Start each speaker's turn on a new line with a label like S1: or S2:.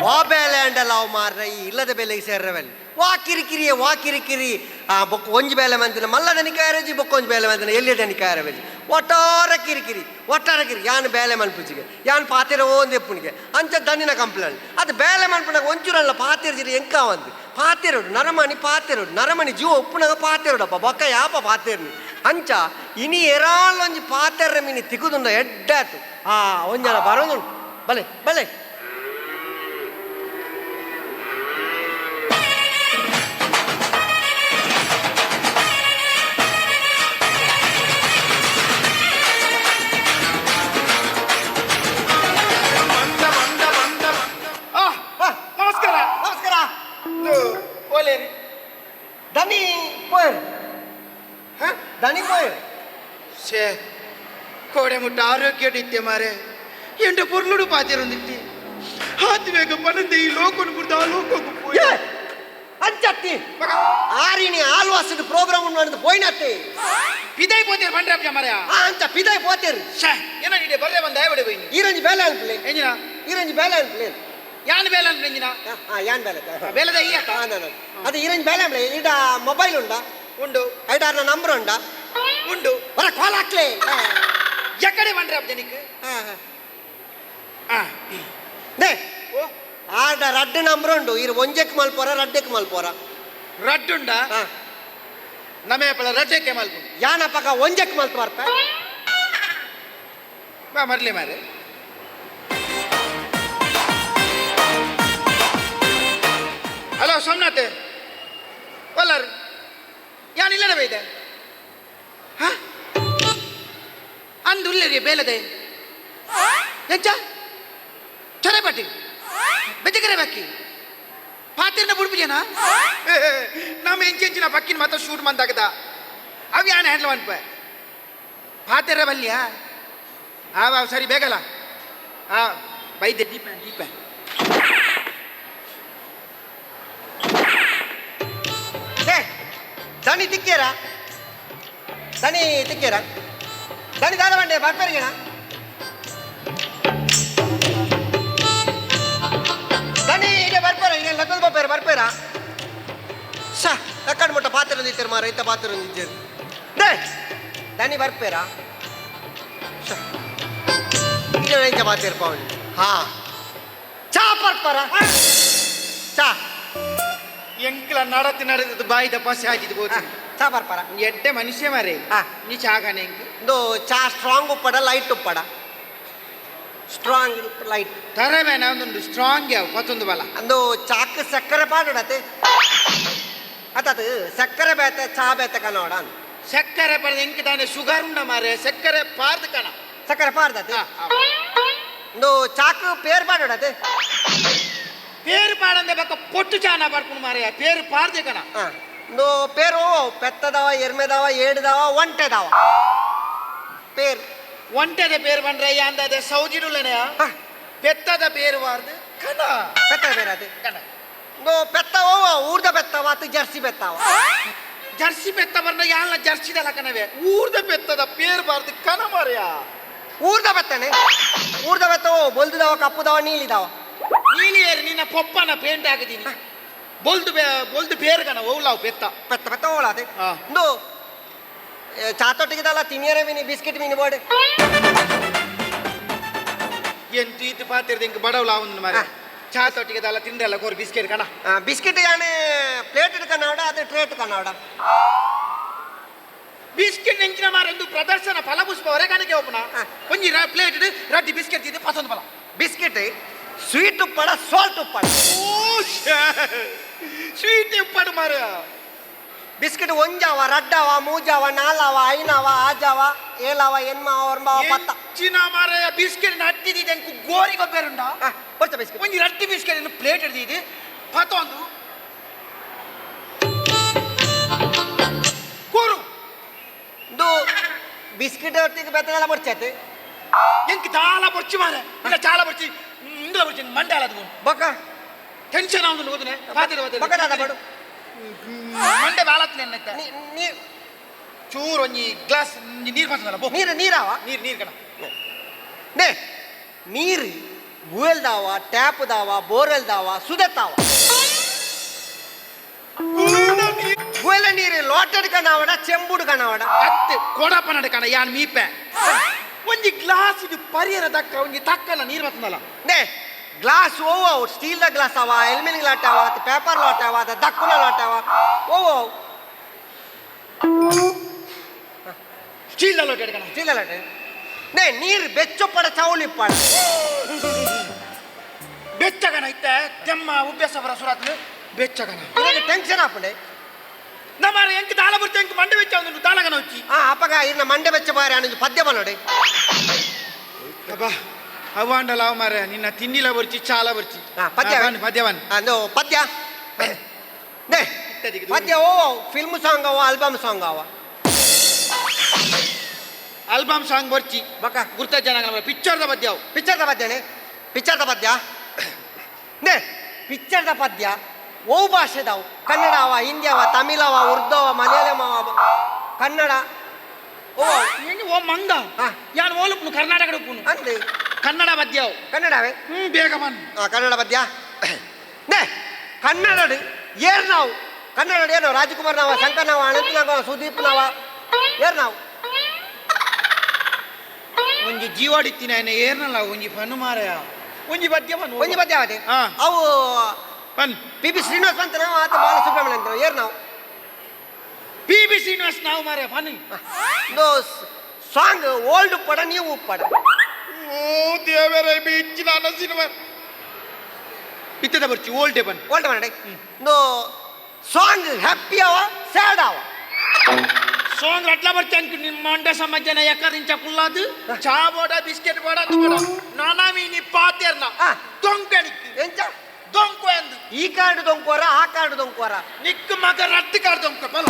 S1: ವಾ ಬೇಲೆ ಅಂಡಲ್ಲ ಅವು ಮಾರ್ರೆ ಈ ಇಲ್ಲದ ಬೆಲೆಗೆ ಸೇರ್ರವೆಲ್ಲ ವಾ ಕಿರಿಕಿರಿ ಬೊಕ್ಕ ಒಂಜಿ ಬೇಲೆ ಮಂತಿನ ಮಲ್ಲ ದನಿಕಾಯರಜಿ ಬೊಕ್ಕ ಒಂಜಿ ಬೇಲೆ ಮಂತಿನ ಎಲ್ಲಿ ದನಿಕಾಯರವೆಜಿ ಒಟ್ಟಾರ ಕಿರಿಕಿರಿ ಯಾನ್ ಬೇಲೆ ಮನ್ಪುಜಿಗೆ ಯಾನ್ ಪಾತಿರ ಓಂದು ಎಪ್ಪುನಿಗೆ ಅಂಚ ದಣ್ಣಿನ ಕಂಪ್ಲೇಂಟ್ ಅದು ಬೇಲೆ ಮನ್ಪುನಾಗ ಒಂಚೂರಲ್ಲ ಪಾತಿರ್ಜಿರಿ ಎಂಕ ಒಂದು ಪಾತಿರೋಡು ನರಮಣಿ ಜೀವ ಉಪ್ಪುನಾಗ ಪಾತಿರೋಡಪ್ಪ ಬೊಕ್ಕ ಯಾಪ ಪಾತಿರ್ನಿ ಅಂಚ ಇನಿ ಎರಾಳೊಂಜಿ ಪಾತೆರ್ರ ಮೀನಿ ತಿಗುದುಂಡ ಎಡ್ಡಾತು ಒಂಜನ ಬರೋದುಂಟು ಬಲೆ ದನಿ ಪೋಯ್
S2: ಶೇ ಕೋಡೆ ಮುಟ್ಟ ಆರೋಗ್ಯ ಇತ್ತೆ ಮಾರೆ ಎಂಟ ಪೊರ್ಲುಡು ಪಾತಿರೊಂದಿತ್ತಿ ಹಾತ್ವೇಗ ಪನಂದೆ ಈ ಲೋಕನು ಬುಡ್ದ ಆ ಲೋಕಕ್ಕೂ ಪೋಯ್
S1: ಅಂಚತ್ತಿ ಆರಿನಿ ಆಲ್ವಾಸದ ಪ್ರೋಗ್ರಾಮ್ ಮಾಡಿದ ಪೋಯ್ನತ್ತಿ
S2: ಪಿದೈ ಪೋತೇರು ಬಂಡ್ರಾಪ್ಯ ಮಾರೆ
S1: ಅಂಚ ಪಿದೈ ಪೋತೇರು
S2: ಶೇ ಏನ ನೀಡೆ ಬರ್ರೆ ಬಂದ ಆಯ್ಬಡೆ ಬೈನಿ
S1: ಈರಂಜಿ ಬೇಲೆ ಅನ್ಪ್ಲೆ
S2: ಎಂಜಿನ
S1: ಈರಂಜಿ ಬೇಲೆ ಅನ್ಪ್ಲೆ
S2: ಯಾನ್ ಬೇಲೆ ಅನ್ಪ್ಲೆ ಎಂಜಿನ
S1: ಯಾನ್ ಬೇಲೆ
S2: ಬೇಲೆದ ಈ
S1: ಅದು ಈರಂಜಿ ಬೇಲೆ ಅನ್ಪ್ಲೆ ಈಡ ಮೊಬೈಲ್ ಉಂಡ
S2: ಉಂಡು
S1: ಐದಾರ್ನ ನಂಬರ್ ಉಂಡ
S2: ಉಂಡು
S1: ಬರ ಕಾಲ್ ಹಾಕ್ಲೆ
S2: ಎಕ್ಕಡೆ ಬಂಡ್ರಾಪ್ ಜನಿಕ್
S1: ದೇ ಆಡ ರಡ್ಡು ನಂಬರ್ ಉಂಡು ಇರು ಒಂಜೆಕ್ ಮಲ್ಪೋರ ರಡ್ಡೆಕ್ ಮಲ್ಪೋರ
S2: ರಡ್ಡುಂಡ ನಮೇ ಪಳ ರಡ್ಡೆಕ್ಕೆ ಮಲ್ಪು
S1: ಯಾನಪ್ಪಗ ಒಂಜೆಕ್ ಮಲ್ಪೋರ್ಪ
S2: ಬಾ ಮರ್ಲಿ ಮಾರೆ ಹಲೋ ಸೋಮನಾಥ್ ಒಲ್ಲರು ಯಾನ್ ಇಲ್ಲದ ಬೈದೆ ಅಂದುಲ್ಲರಿ ಬೇಲದೆ ಎಂಚ ಚೊರೆಪಟ್ಟಿ ಬೆಚ್ಚಗೆರೆ ಬಾಕಿ ಪಾತಿರ್ನ ಬುಡ್ಬಿಜೇನಾ ನಮ್ಮ ಎಂಚೆಂಚಿನ ಪಕ್ಕಿನ ಮಾತ್ರ ಶೂಟ್ ಮಂದಾಗದ ಅವು ಯಾನ್ ಹ್ಯಾಂಡ್ಲ್ ಅನ್ಪ ಪಾತಿರ ಬಲ್ಯ ಸರಿ ಬೇಗಲ್ಲ ಬೈದೆ ದೀಪ
S1: ದನಿ ತಿಕ್ಕೇರ ದನಿ ದಾದ ಬಂಡೆ ಬರ್ಪೇರಿಗೆಣ ದನಿ ಇದೆ ಬರ್ಪೇರ ಈಗ ಲಗ್ನದ ಬರ್ಪೇರ ಸ ಲಕ್ಕಡ್ ಮುಟ್ಟ ಪಾತ್ರ ಹೊಂದಿದ್ದೀರಿ ಮಾರ ಇಂಥ ಪಾತ್ರ ಹೊಂದಿದ್ದೀರಿ ದನಿ ಬರ್ಪೇರ ಈಗ ಇಂಥ ಪಾತಿರ್ಪ ಅವನು ಚಾ ಬರ್ಪಾರ ಚಾ
S2: ಎಂಕ್ಲ ನಡತಿ ನಡೆದದ್ದು ಬಾಯಿದ ಪಸೆ ಹಾಕಿದ್ದು ಗೋಚಿ
S1: ಚಾ ಬರ್ಪಾರ
S2: ಎಡ್ಡೆ ಮನುಷ್ಯ ಮಾರೆ ನೀ ಚಾಗನೆ
S1: ಇದು ಚಾ ಸ್ಟ್ರಾಂಗ್ ಉಪ್ಪಡ ಲೈಟ್ ಉಪ್ಪಡ ಸ್ಟ್ರಾಂಗ್ ಲೈಟ್
S2: ತರವೇನ ಒಂದೊಂದು ಸ್ಟ್ರಾಂಗ್ ಯಾವ ಮತ್ತೊಂದು ಬಲ
S1: ಅಂದು ಚಾಕ್ ಸಕ್ಕರೆ ಪಾಡಡತೆ ಅತದು ಸಕ್ಕರೆ ಬೇತೆ ಚಾ ಬೇತೆ ಕನ್ನಡ
S2: ಸಕ್ಕರೆ ಪಡೆದ ಎಂಕ ತಾನೆ ಶುಗರ್ ಉಂಡ ಮಾರೆ ಸಕ್ಕರೆ ಪಾರ್ದ ಕಣ
S1: ಸಕ್ಕರೆ ಪಾರ್ದತೆ ಒಂದು ಚಾಕ್ ಪೇರ್ ಪಾಡಡತೆ
S2: పేరు పాడందే పక్క పొట్టు చానా పడుకుని మారే పేరు పారదే కన
S1: नो పేరు పెద్దదవ ఎర్మెదవ ఏడుదవ ఒంటెదవ పేరు
S2: ఒంటెద పేరు ಬಂದ್ರೆ ಅಂದದೆ ಸೌಜಿಡುಲನೆ ಪೆತ್ತದ పేరు ವಾರ್ದು ಕನ
S1: ಪೆತ್ತದ పేరు ಅದು ಕನ नो ಪೆತ್ತವ ಊರ್ದ ಪೆತ್ತವ ಅತ್ತು ಜರ್ಸಿ ಪೆತ್ತವ
S2: ಜರ್ಸಿ ಪೆತ್ತ ಬರ್ನ ಯಾಲ್ಲ ಜರ್ಸಿ ದಲ ಕನವೆ ಊರ್ದ ಪೆತ್ತದ పేరు ಬಾರ್ದು ಕನ ಮಾರ್ಯ
S1: ಊರ್ದ ಪೆತ್ತನೆ ಊರ್ದ ಪೆತ್ತವ ಬೊಲ್ದುದವ ಕಪ್ಪುದವ ನೀಲಿದವ
S2: ನೀಲಿ ಏರಿ ನಿನ್ನ ಪೊಪ್ಪನ ಪೇಂಟ್ ಹಾಕಿದೀನಿ ಬೊಲ್ದು ಬೇರು ಕಣ ಓಲಾವು ಪೆತ್ತ
S1: ಓಲಾದೆ ಒಂದು ಚಾತೊಟ್ಟಿಗೆದಲ್ಲ ತಿನ್ನಿಯರೆ ಮೀನಿ ಬಿಸ್ಕಿಟ್ ಮೀನಿ ಬೋಡೆ
S2: ಎಂತು ಇದು ಪಾತಿರ್ದು ಇಂಕ ಬಡವಲ ಅವನು ಮಾರೆ ಚಾತೊಟ್ಟಿಗೆದಲ್ಲ ತಿಂದ್ರಲ್ಲ ಕೋರ್ ಬಿಸ್ಕೆಟ್ ಕಣ
S1: ಬಿಸ್ಕಿಟ್ ಯಾನೆ ಪ್ಲೇಟ್ ಕನ್ನಡ ಅದು ಟ್ರೇಟ್ ಕನ್ನಡ
S2: ಬಿಸ್ಕೆಟ್ ಎಂಚಿನ ಮಾರೆಂದು ಪ್ರದರ್ಶನ ಫಲಪುಷ್ಪ ಹೊರಗಣಕ್ಕೆ ಒಪ್ಪನ ಒಂಜಿ ಪ್ಲೇಟ್ ರಡ್ಡಿ ಬಿಸ್ಕೆಟ್ ಇದು ಪಸಂದ್ ಫಲ
S1: ಬಿಸ್ಕಿಟ್ ಸ್ವೀಟ್ ಉಪ್ಪಡ ಸಾಲ್ಟ್ ಉಪ್ಪಡ
S2: ಸ್ವೀಟ್ ಉಪ್ಪಡು ಮಾರ
S1: ಬಿಸ್ಕಿಟ್ ಒಂಜಾವ ರಡ್ಡವ ಮೂಜಾವ ನಾಲವ ಐನವ ಆಜಾವ ಏಲವ ಎನ್ಮಾವ ಒರ್ಮಾವ ಪತ್ತ
S2: ಚಿನ್ನ ಮಾರ ಬಿಸ್ಕೆಟ್ ನಟ್ಟಿದಿದೆ ಅಂಕು ಗೋರಿ ಗೊಬ್ಬರುಂಡ
S1: ಕೊಡ್ತ ಬಿಸ್ಕಿಟ್
S2: ಒಂಜಿ ರಡ್ಡಿ ಬಿಸ್ಕೆಟ್ ಪ್ಲೇಟ್ ಹಿಡಿದಿದೆ ಪತ್ತೊಂದು ಕೂರು
S1: ಇದು ಬಿಸ್ಕಿಟ್ ಹೊತ್ತಿಗೆ ಬೆತ್ತನೆಲ್ಲ ಬರ್ಚೈತೆ
S2: ಎಂಕ್ ದಾಲ ಬರ್ಚಿ ಮಾರ ಇಲ್ಲ ಚಾಲ ಬರ್ಚಿ ಇಂಗ್ಲ ಬರ್ಚಿ ಮಂಡಾಲ ಅದು
S1: ಬೊಕ್ಕ
S2: ಟೆನ್ಷನ್ ಆಗುದು ಓದನೆ ಪಾತಿರ
S1: ಬೊಕ್ಕ ದಾದ ಬಡು
S2: ಮಂಡೆ ಬಾಲತ್ನೆ ಅನ್ನತ್ತ ಚೂರು ಒಂಜಿ ಗ್ಲಾಸ್ ನೀರು ಬರ್ತದಲ್ಲ ಬೋ
S1: ನೀರಾವ
S2: ನೀರು ಕಣ
S1: ನೇ ನೀರು ಬುವೆಲ್ ದಾವ ಟ್ಯಾಪ್ ದಾವ ಬೋರ್ವೆಲ್ ದಾವ ಸುದತ್ತಾವ ಬುವೆಲ ನೀರು ಲೋಟಡ್ ಕಣಾವಡ ಚೆಂಬುಡು ಕಣಾವಡ
S2: ಅತ್ತೆ ಕೊಡಪನಡ ಕಣ ಯಾನ್ ಮೀಪೆ ಒಂಜಿ ಗ್ಲಾಸ್ ಇದು ಪರಿಯರ ದಕ್ಕ ಒಂಜಿ ತಕ್ಕಲ್ಲ ನೀರು ಬರ್ತದಲ್ಲ
S1: ನೇ ಗ್ಲಾಸ್ ಓವ ಸ್ಟೀಲ್ ದ ಗ್ಲಾಸ್ ಅವ ಎಲ್ಮಿನಿಯಂ ಲಾಟ್ ಅವ ಪೇಪರ್ ಲಾಟ್ ಅವ ದಕ್ಕುನ ಲಾಟ್ ಅವ ಓವ
S2: ಸ್ಟೀಲ್ ಲೋಟೆಡ್ ಕಣ
S1: ಸ್ಟೀಲ್ ಲಾಟ್ ನೇ ನೀರು ಬೆಚ್ಚೊಪ್ಪಡ ಚೌಳಿ ಪಡ
S2: ಬೆಚ್ಚಗನ ಇತ್ತೆ ತೆಮ್ಮ ಉಬ್ಬೇಸ ಬರ ಸುರಾತ್ಲು ಬೆಚ್ಚಗನ
S1: ಇದಕ್ಕೆ ಟೆನ್ಷನ್ ಆಪಡೆ
S2: ನಮ್ಮ ಎಂಕ್ ದಾಳ ಬರ್ತೆ ಎಂಕ್ ಮಂಡೆ ಬೆಚ್ಚ ಒಂದು ದಾಳಗನ వచ్చి
S1: ಅಪ್ಪಗ ಇನ್ನ ಮಂಡೆ ಬೆಚ್ಚ ಬಾರಿ ಅನ್ನೊಂದು ಪದ್ಯ ಬನ್ನೋಡಿ
S2: ಅಬ್ಬಾ ಅವಾಂಡಲ ಅವ ಮಾರ ನಿನ್ನ ತಿಂಡಿಲ ಬರ್ಚಿ ಚಾಲ ಬರ್ಚಿ
S1: ಪದ್ಯ
S2: ಪದ್ಯವನ್
S1: ಅಂದು ಪದ್ಯ ನೇ ಪದ್ಯ ಓ ಫಿಲ್ಮ್ ಸಾಂಗ್ ಅವ ಆಲ್ಬಮ್ ಸಾಂಗ್ ಅವ
S2: ಆಲ್ಬಮ್ ಸಾಂಗ್ ಬರ್ಚಿ
S1: ಬಕ
S2: ಗುರ್ತ ಜನ ಪಿಕ್ಚರ್ದ ಪದ್ಯ ಅವು
S1: ಪಿಕ್ಚರ್ದ ಪದ್ಯನೇ ಪಿಕ್ಚರ್ದ ಪದ್ಯ ನೇ ಪಿಕ್ಚರ್ದ ಪದ್ಯ ಓ ಭಾಷೆದವು ಕನ್ನಡ ಅವ ಹಿಂದಿ ಅವ ತಮಿಳ್ ಅವ ಉರ್ದು ಅವ ಮಲಯಾಳಂ ಅವ ಕನ್ನಡ ಓ
S2: ಓ ಮಂಗ ಯಾನ್ ಓಲುಪ್ಪನು ಕರ್ನಾಟಕದ ಉಪ್ಪುನು
S1: ಅಂದು
S2: ಕನ್ನಡ ಪದ್ಯ ಅವು
S1: ಕನ್ನಡವೇ
S2: ಬೇಗ ಬನ್
S1: ಕನ್ನಡ ಪದ್ಯ ನೇ ಕನ್ನಡ ಏರ್ ನಾವು ಕನ್ನಡ ಏನು ರಾಜಕುಮಾರ್ ನಾವ ಶಂಕರ್ ನಾವ ಅನಂತ್ ನಾವ ಸುದೀಪ್ ನಾವ ಏರ್ ನಾವು
S2: ಒಂಜಿ ಜೀವಾಡಿತ್ತಿನ ಏರ್ನಲ್ಲ ಒಂಜಿ ಫನ್ನು ಮಾರಯ ಒಂಜಿ ಪದ್ಯ ಬನ್
S1: ಒಂಜಿ ಪದ್ಯ ಅವತ್ತೆ ಅವು
S2: ಬನ್
S1: ಪಿ ಶ್ರೀನಿವಾಸ್ ಅಂತ ನಾವು ಆತ ಬಾಲಸುಬ್ರಹ್ಮಣ್ಯ ಅಂತ ಏರ್ ನಾವು
S2: ಪಿ ಶ್ರೀನಿವಾಸ್ ನಾವು ಮಾರಯ ಫನ್
S1: ಇದು ಸಾಂಗ್ ಓಲ್ಡ್ ಪಡ ನೀವು ಪಡ
S2: ಓ ದೇವರೇ ಬಿಚ್ಚಿನ ಸಿನಿಮಾ ಇತ್ತದ ಬರ್ಚಿ ಓಲ್ಡ್ ಬನ್
S1: ಓಲ್ಡ್ ಮಾಡಿ ಇದು ಸಾಂಗ್ ಹ್ಯಾಪಿ ಅವ ಸ್ಯಾಡ್ ಅವ
S2: ಸಾಂಗ್ ಅಟ್లా ಬರ್ತಿ ಅಂಕ ನಿಮ್ಮ ಮಂಡೆ ಸಮಾಜನ ಯಾಕರಿಂಚ ಕುಲ್ಲಾದು ಚಾ ಬೋಡ ಬಿಸ್ಕೆಟ್ ಬೋಡ ಬೋಡ ನಾನಾ ಮೀನಿ ಪಾತೆರ್ನ ದೊಂಕಣಿ
S1: ಎಂಚ
S2: ದೊಂಕು ಎಂದು
S1: ಈ ಕಾರ್ಡ್ ದೊಂಕೋರ ಆ ಕಾರ್ಡ್ ದೊಂಕೋರ
S2: ನಿಕ್ಕ ಮಗ ರಟ್ಟಿ ಕಾರ್ಡ್ ದೊಂಕ ಬಲ